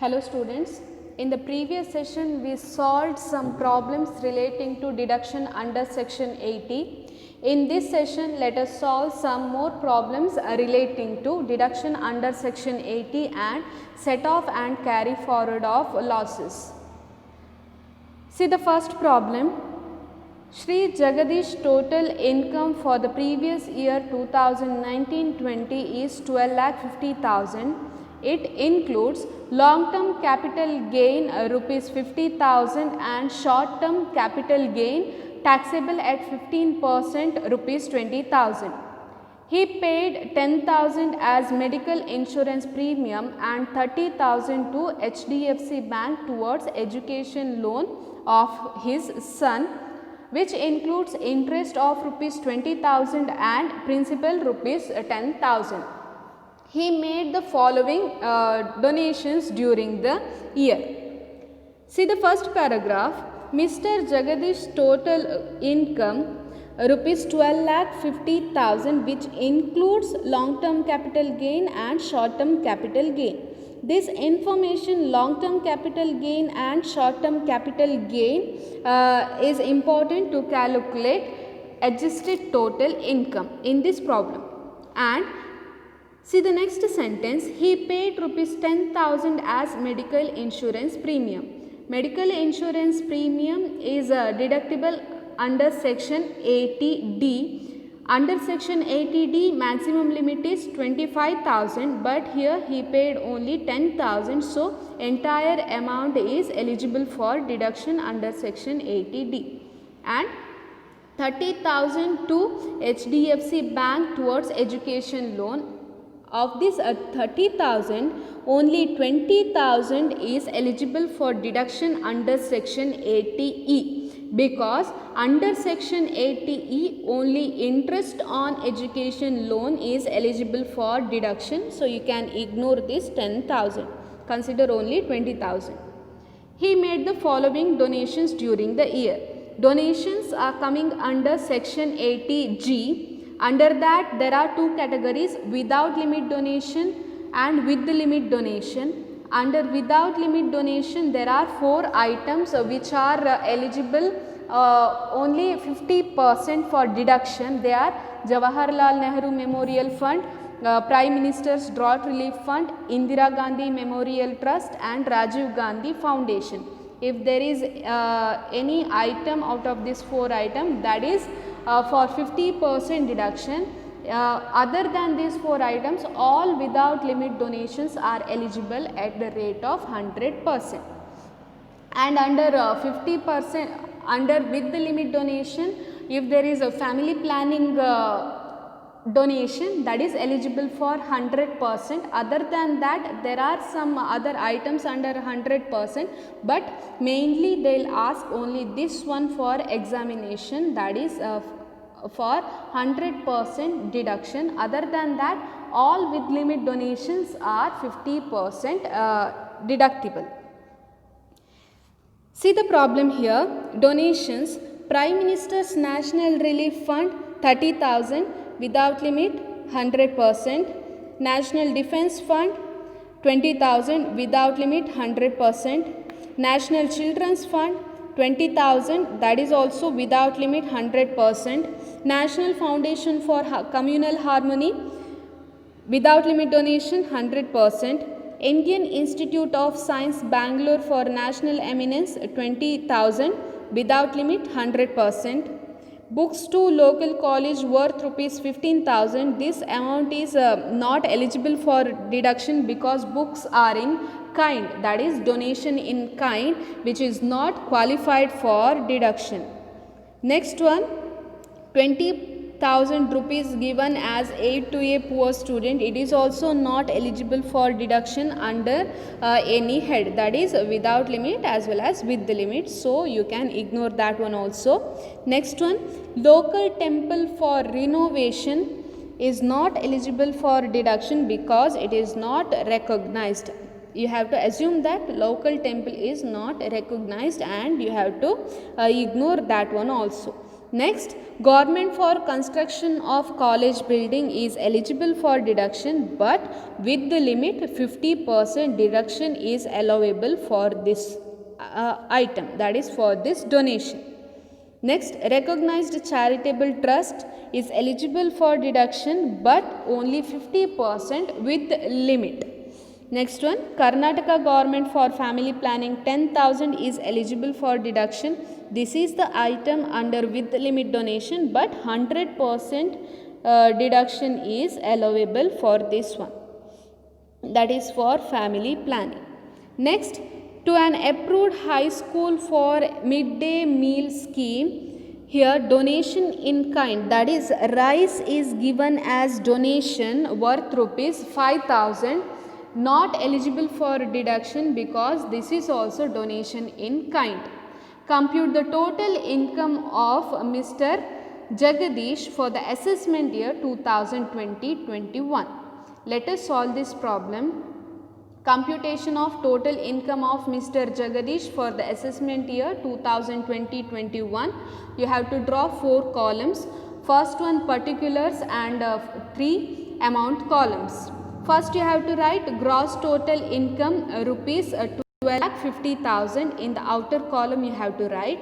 Hello students, in the previous session we solved some problems relating to deduction under section 80. In this session let us solve some more problems relating to deduction under section 80 and set off and carry forward of losses. See the first problem. Shri Jagadish total income for the previous year 2019-20 is 12,50,000. It includes long-term capital gain rupees 50,000 and short-term capital gain taxable at 15% rupees 20,000. He paid 10,000 as medical insurance premium and 30,000 to HDFC Bank towards education loan of his son, which includes interest of rupees 20,000 and principal rupees 10,000. He made the following donations during the year. See the first paragraph. Mr. Jagadish total income rupees 12,50,000, which includes long term capital gain and short term capital gain. This information, long term capital gain and short term capital gain is important to calculate adjusted total income in this problem. And see the next sentence, he paid rupees 10,000 as medical insurance premium. Medical insurance premium is deductible under section 80D. Under section 80D maximum limit is 25,000, but here he paid only 10,000, so entire amount is eligible for deduction under section 80D. And 30,000 to HDFC Bank towards education loan. Of this 30,000, only 20,000 is eligible for deduction under section 80E, because under section 80E only interest on education loan is eligible for deduction. So you can ignore this 10,000. Consider only 20,000. He made the following donations during the year. Donations are coming under section 80G. Under that there are two categories, without limit donation and with the limit donation. Under without limit donation there are 4 items which are eligible only 50% for deduction. They are Jawaharlal Nehru Memorial Fund, Prime Minister's Drought Relief Fund, Indira Gandhi Memorial Trust and Rajiv Gandhi Foundation. If there is any item out of this 4 items, that is for 50% deduction. Other than these 4 items, all without limit donations are eligible at the rate of 100%. And under 50%, under with the limit donation, if there is a family planning donation, that is eligible for 100%. Other than that, there are some other items under 100%, but mainly they will ask only this one for examination, that is for 100% deduction. Other than that, all with limit donations are 50% deductible. See the problem here. Donations, Prime Minister's National Relief Fund 30,000 without limit 100%, National Defence Fund 20,000 without limit 100%, National Children's Fund 20,000, that is also without limit 100%, National Foundation for Communal Harmony without limit donation 100%, Indian Institute of Science Bangalore for National Eminence 20,000 without limit 100%. Books to local college worth rupees 15,000. This amount is not eligible for deduction because books are in kind, that is donation in kind, which is not qualified for deduction. Next one, 20,000 rupees given as aid to a poor student. It is also not eligible for deduction under any head, that is without limit as well as with the limit. So you can ignore that one also. Next one, local temple for renovation is not eligible for deduction because it is not recognized. You have to assume that local temple is not recognized and you have to ignore that one also. Next, government for construction of college building is eligible for deduction, but with the limit 50% deduction is allowable for this item, that is for this donation. Next, recognized charitable trust is eligible for deduction, but only 50% with limit. Next one, Karnataka government for family planning 10,000 is eligible for deduction. This is the item under with limit donation, but 100% deduction is allowable for this one, that is for family planning. Next, to an approved high school for midday meal scheme, here donation in kind, that is rice is given as donation worth rupees 5,000, not eligible for deduction because this is also donation in kind. Compute the total income of Mr. Jagadish for the assessment year 2020-21. Let us solve this problem. Computation of total income of Mr. Jagadish for the assessment year 2020-21. You have to draw 4 columns. First one particulars and 3 amount columns. First you have to write gross total income rupees 12,50,000. In the outer column you have to write.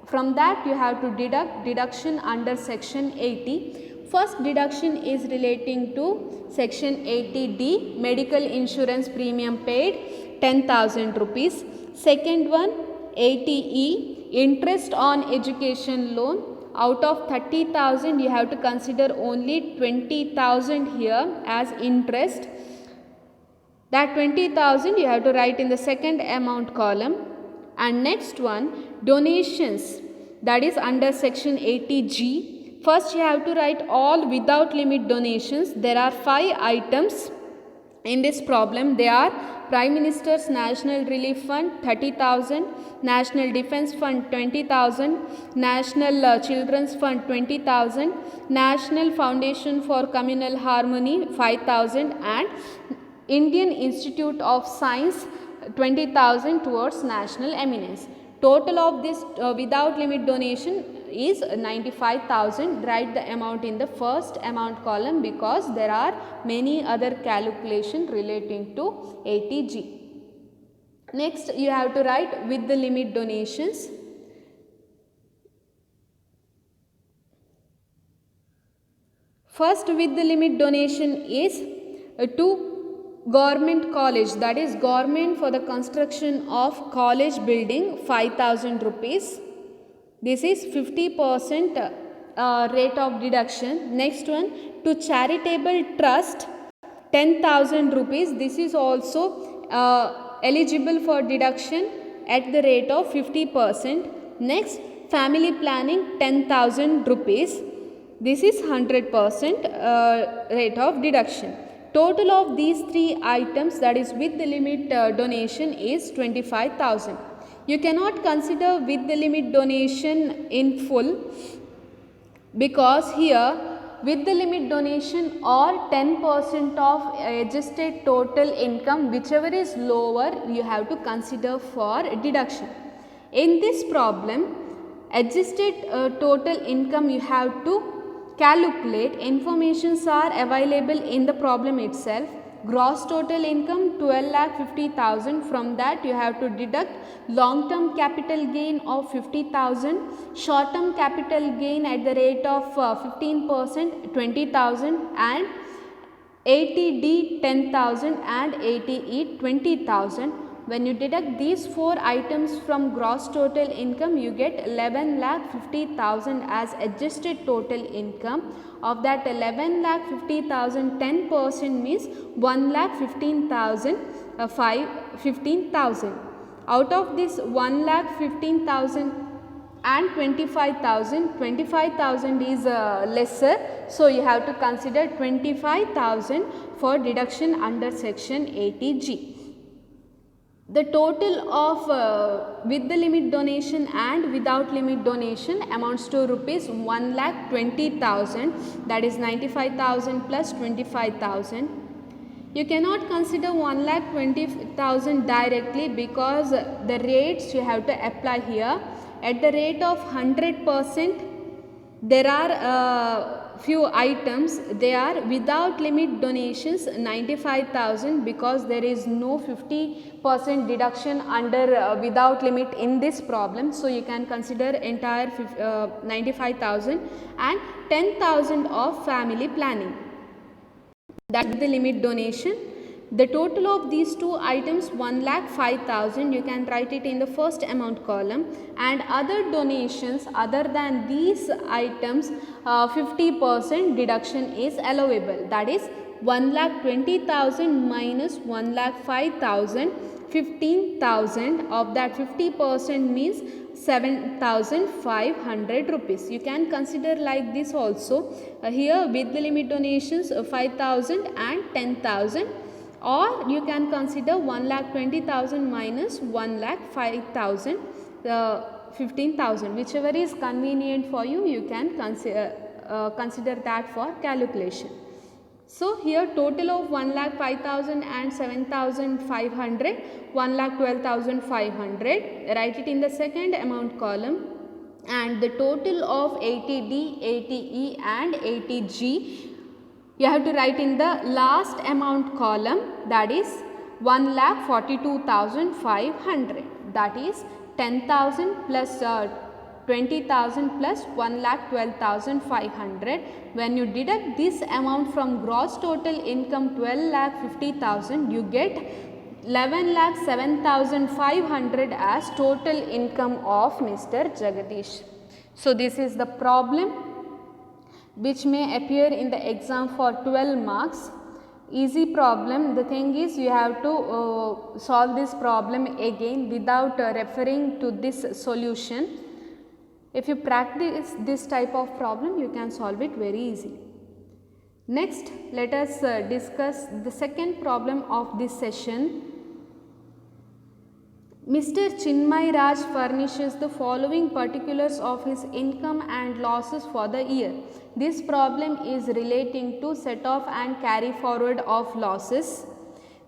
From that you have to deduct deduction under section 80. First deduction is relating to section 80D, medical insurance premium paid 10,000 rupees. Second one 80E, interest on education loan. Out of 30,000 you have to consider only 20,000 here as interest. That 20,000 you have to write in the second amount column. And next one donations, that is under section 80G. First you have to write all without limit donations. There are 5 items in this problem. They are Prime Minister's National Relief Fund 30,000, National Defence Fund 20,000, National Children's Fund 20,000, National Foundation for Communal Harmony 5,000 and Indian Institute of Science 20,000 towards national eminence. Total of this without limit donation is 95,000. Write the amount in the first amount column because there are many other calculation relating to 80G. Next you have to write with the limit donations. First with the limit donation is to government college, that is government for the construction of college building 5,000 rupees. This is 50% rate of deduction. Next one to charitable trust 10,000 rupees. This is also eligible for deduction at the rate of 50%. Next family planning 10,000 rupees. This is 100% rate of deduction. Total of these 3 items, that is with the limit donation, is 25,000. You cannot consider with the limit donation in full because here with the limit donation or 10% of adjusted total income, whichever is lower, you have to consider for deduction. In this problem, adjusted total income you have to calculate. Informations are available in the problem itself. Gross total income 12,50,000. From that you have to deduct long term capital gain of 50,000, short term capital gain at the rate of 15% 20,000 and 80D 10,000 and 80E 20,000. When you deduct these 4 items from gross total income, you get 11,50,000 as adjusted total income. Of that 11,50,000, 10% means 1,15,000. Out of this 1,15,000 and 25,000, 25,000 is lesser. So you have to consider 25,000 for deduction under section 80G. The total of with the limit donation and without limit donation amounts to rupees 1,20,000, that is 95,000 plus 25,000. You cannot consider 1,20,000 directly because the rates you have to apply here. At the rate of 100%, There are few items, they are without limit donations 95,000 because there is no 50% deduction under without limit in this problem. So, you can consider entire 95,000 and 10,000 of family planning, that is the limit donation. The total of these two items 1,05,000, you can write it in the first amount column, and other donations other than these items 50% deduction is allowable, that is 1,20,000 minus 1,05,000, 15,000 of that 50% means 7,500 rupees. You can consider like this also, here with the limit donations 5,000 and 10,000, or you can consider 1,20,000 minus 1,05,000, 15,000, whichever is convenient for you, you can consider that for calculation. So, here total of 1,05,000 and 7,500, 1,12,500, write it in the second amount column, and the total of 80D, 80E and 80G you have to write in the last amount column, that is 1,42,500, that is 10,000 plus 20,000 plus 1,12,500. When you deduct this amount from gross total income 12,50,000, you get 11,07,500 as total income of Mr. Jagadish. So, this is the problem which may appear in the exam for 12 marks. Easy problem. The thing is, you have to solve this problem again without referring to this solution. If you practice this type of problem, you can solve it very easily. Next, let us discuss the second problem of this session. Mr. Chinmay Raj furnishes the following particulars of his income and losses for the year. This problem is relating to set off and carry forward of losses.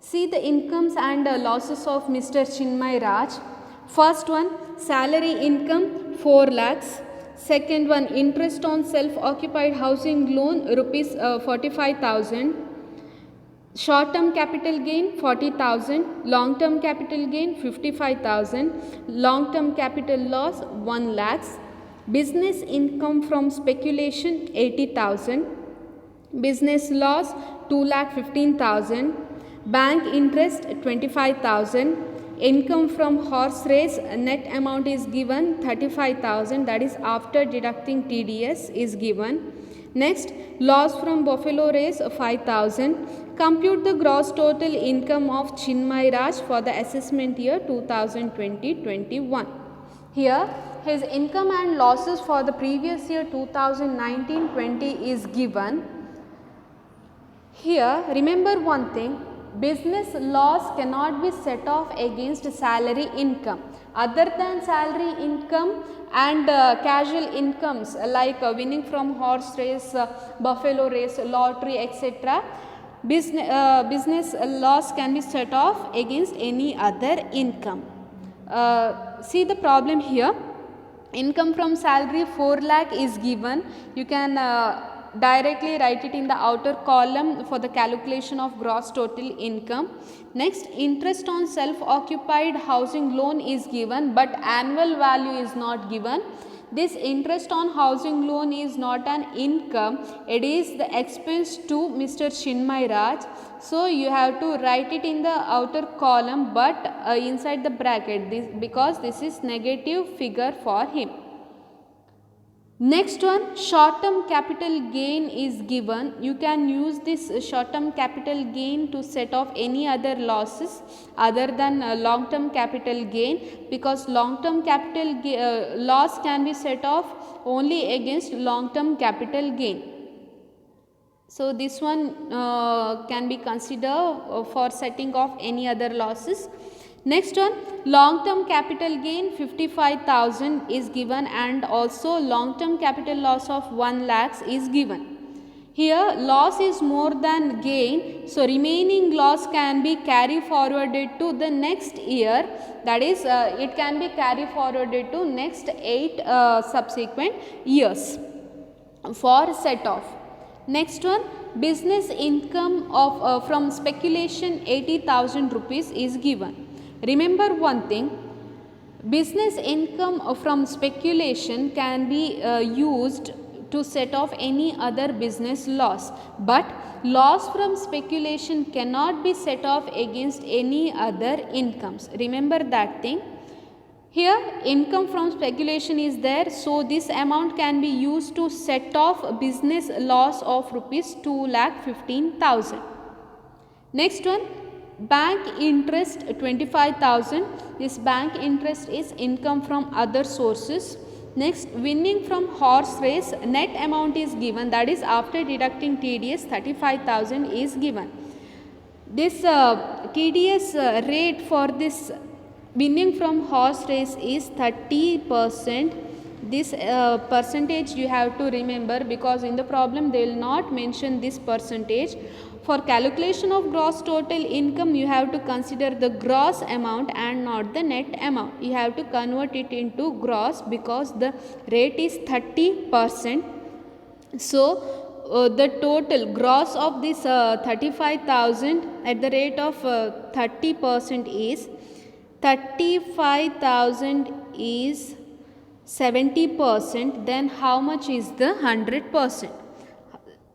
See the incomes and losses of Mr. Chinmay Raj. First one, salary income 4 lakhs. Second one, interest on self-occupied housing loan rupees 45,000. Short term capital gain 40,000, long term capital gain 55,000, long term capital loss 1 lakhs, business income from speculation 80,000, business loss 2,15,000, bank interest 25,000, income from horse race net amount is given 35,000, that is after deducting TDS is given. Next, loss from buffalo race 5,000. Compute the gross total income of Chinmay Raj for the assessment year 2020-21. Here, his income and losses for the previous year 2019-20 is given. Here, remember one thing, business loss cannot be set off against salary income. Other than salary income and casual incomes like winning from horse race, buffalo race, lottery, etc., business loss can be set off against any other income. See the problem here. Income from salary 4 lakh is given. You can directly write it in the outer column for the calculation of gross total income. Next, interest on self-occupied housing loan is given, but annual value is not given. This interest on housing loan is not an income, it is the expense to Mr. Chinmay Raj. So, you have to write it in the outer column, but inside the bracket because this is negative figure for him. Next one, short term capital gain is given. You can use this short term capital gain to set off any other losses other than long term capital gain, because long term capital loss can be set off only against long term capital gain. So, this one can be considered for setting off any other losses. Next one, long term capital gain 55,000 is given, and also long term capital loss of 1 lakhs is given. Here loss is more than gain, so remaining loss can be carry forwarded to the next year, that is it can be carry forwarded to next 8 subsequent years. for set off. Next one, business income of from speculation 80,000 rupees is given. Remember one thing, business income from speculation can be used to set off any other business loss, but loss from speculation cannot be set off against any other incomes. Remember that thing. Here income from speculation is there, so this amount can be used to set off business loss of rupees 2,15,000. Next one, bank interest 25,000. This bank interest is income from other sources. Next, winning from horse race, net amount is given, that is after deducting TDS 35,000 is given. This TDS rate for this winning from horse race is 30%. This percentage you have to remember, because in the problem they will not mention this percentage. For calculation of gross total income, you have to consider the gross amount and not the net amount. You have to convert it into gross because the rate is 30%. So the total gross of this 35,000 at the rate of 30% is 35,000 is 70%, then how much is the 100%?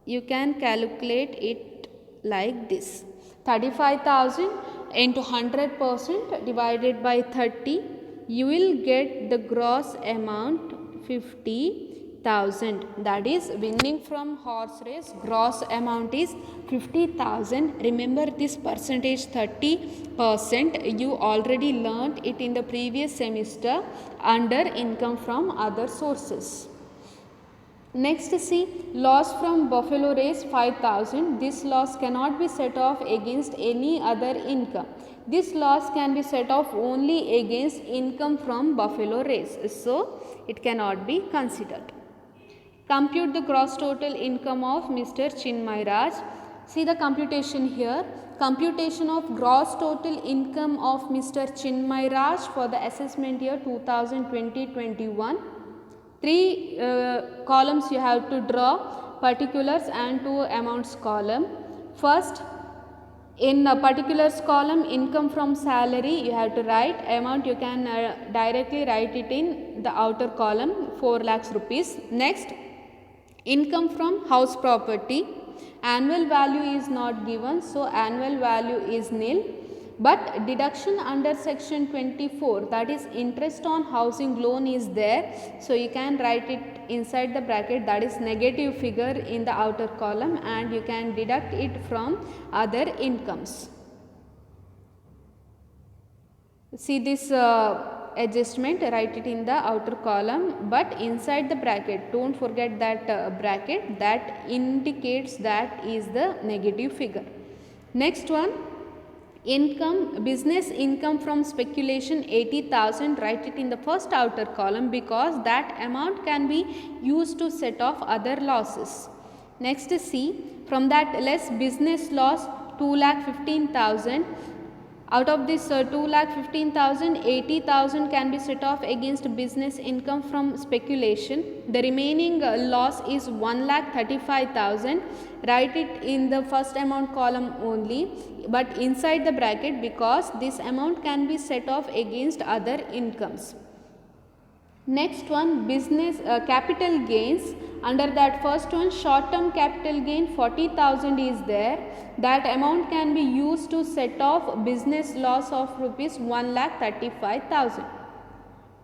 You can calculate it like this, 35,000 into 100% divided by 30, you will get the gross amount 50,000. That is winning from horse race, gross amount is 50,000. Remember this percentage 30%, you already learnt it in the previous semester under income from other sources. Next, see, loss from buffalo race 5,000. This loss cannot be set off against any other income. This loss can be set off only against income from buffalo race, so it cannot be considered. Compute the gross total income of Mr. Chinmay Raj. See the computation here. Computation of gross total income of Mr. Chinmay Raj for the assessment year 2020-21. 3 columns you have to draw, particulars and 2 amounts column. First, in particulars column, income from salary you have to write, amount you can directly write it in the outer column, 4 lakhs rupees. Next, income from house property, annual value is not given, so annual value is nil. But deduction under section 24, that is interest on housing loan, is there, so you can write it inside the bracket, that is negative figure in the outer column, and you can deduct it from other incomes. See this adjustment, write it in the outer column, but inside the bracket, don't forget that bracket that indicates that is the negative figure. Next one, income, business income from speculation 80,000, write it in the first outer column because that amount can be used to set off other losses. Next, see, from that less business loss 2,15,000. Out of this 2,15,000, 80,000 can be set off against business income from speculation. The remaining loss is 1,35,000. Write it in the first amount column only, but inside the bracket because this amount can be set off against other incomes. Next one, business capital gains. Under that first one, short term capital gain 40,000 is there. That amount can be used to set off business loss of rupees 1,35,000.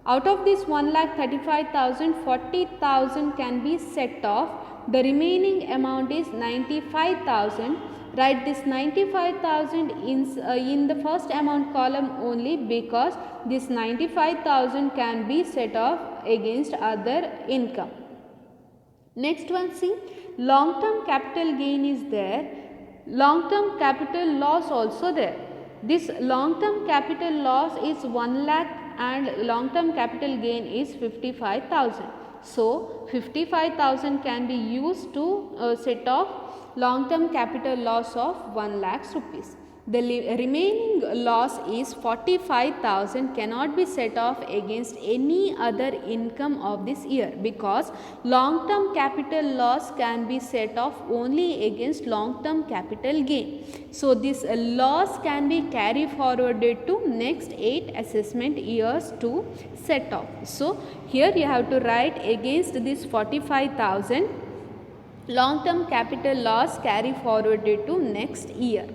Out of this 1,35,000, 40,000 can be set off. The remaining amount is 95,000. Write this 95,000 in the first amount column only because this 95,000 can be set off against other income. Next one, see, long term capital gain is there, long term capital loss also there. This long term capital loss is 1 lakh and long term capital gain is 55,000. So 55,000 can be used to set off long term capital loss of 1 lakh rupees. The remaining loss is 45,000 cannot be set off against any other income of this year, because long term capital loss can be set off only against long term capital gain. So, this loss can be carry forwarded to next 8 assessment years to set off. So, here you have to write against this 45,000 long term capital loss carry forwarded to next year.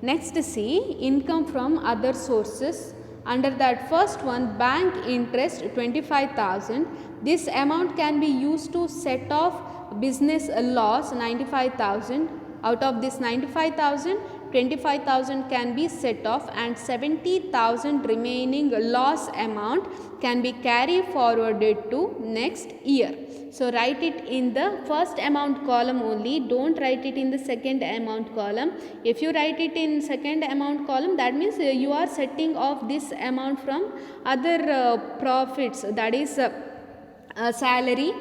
Next, see income from other sources. Under that first one, bank interest 25,000. This amount can be used to set off business loss 95,000. Out of this 95,000, 25,000 can be set off and 70,000 remaining loss amount can be carried forwarded to next year. So, write it in the first amount column only, don't write it in the second amount column. If you write it in second amount column, that means you are setting off this amount from other profits, that is salary,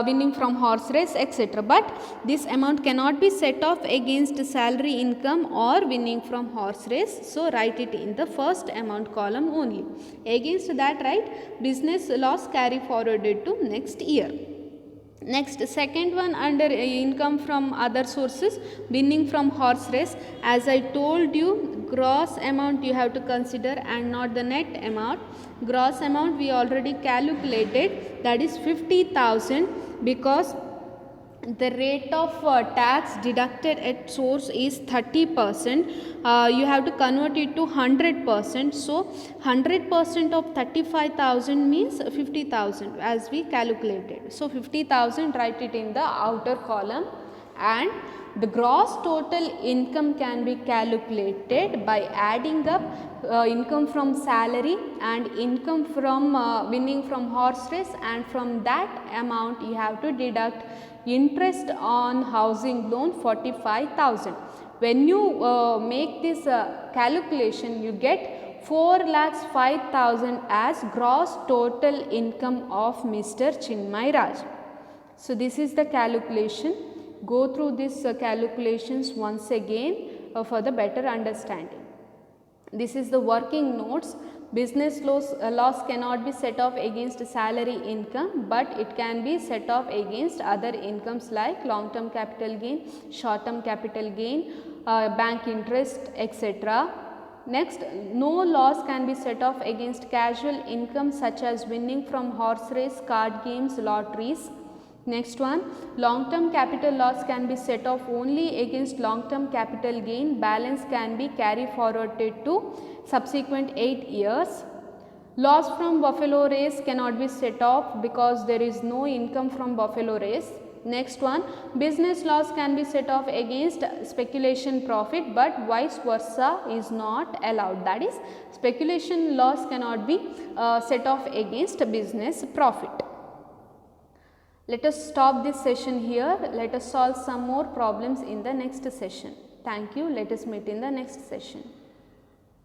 winning from horse race, etc. But this amount cannot be set off against salary income or winning from horse race. So, write it in the first amount column only. Against that, write business loss carry forwarded to next year. Next, second one under income from other sources, winning from horse race. As I told you, gross amount you have to consider and not the net amount. Gross amount we already calculated, that is 50,000, because the rate of tax deducted at source is 30%. You have to convert it to 100%. So, 100% of 35,000 means 50,000 as we calculated. So, 50,000 write it in the outer column, and the gross total income can be calculated by adding up income from salary and income from winning from horse race, and from that amount you have to deduct interest on housing loan 45,000. When you make this calculation, you get 4,05,000 as gross total income of Mr. Chinmay Raj. So, this is the calculation. Go through these calculations once again for the better understanding. This is the working notes. Business loss cannot be set off against salary income, but it can be set off against other incomes like long term capital gain, short term capital gain, bank interest, etc. Next, no loss can be set off against casual income such as winning from horse race, card games, lotteries. Next one, long term capital loss can be set off only against long term capital gain. Balance can be carried forwarded to subsequent 8 years. Loss from buffalo race cannot be set off because there is no income from buffalo race. Next one, business loss can be set off against speculation profit, but vice versa is not allowed. That is, speculation loss cannot be set off against business profit. Let us stop this session here. Let us solve some more problems in the next session. Thank you. Let us meet in the next session.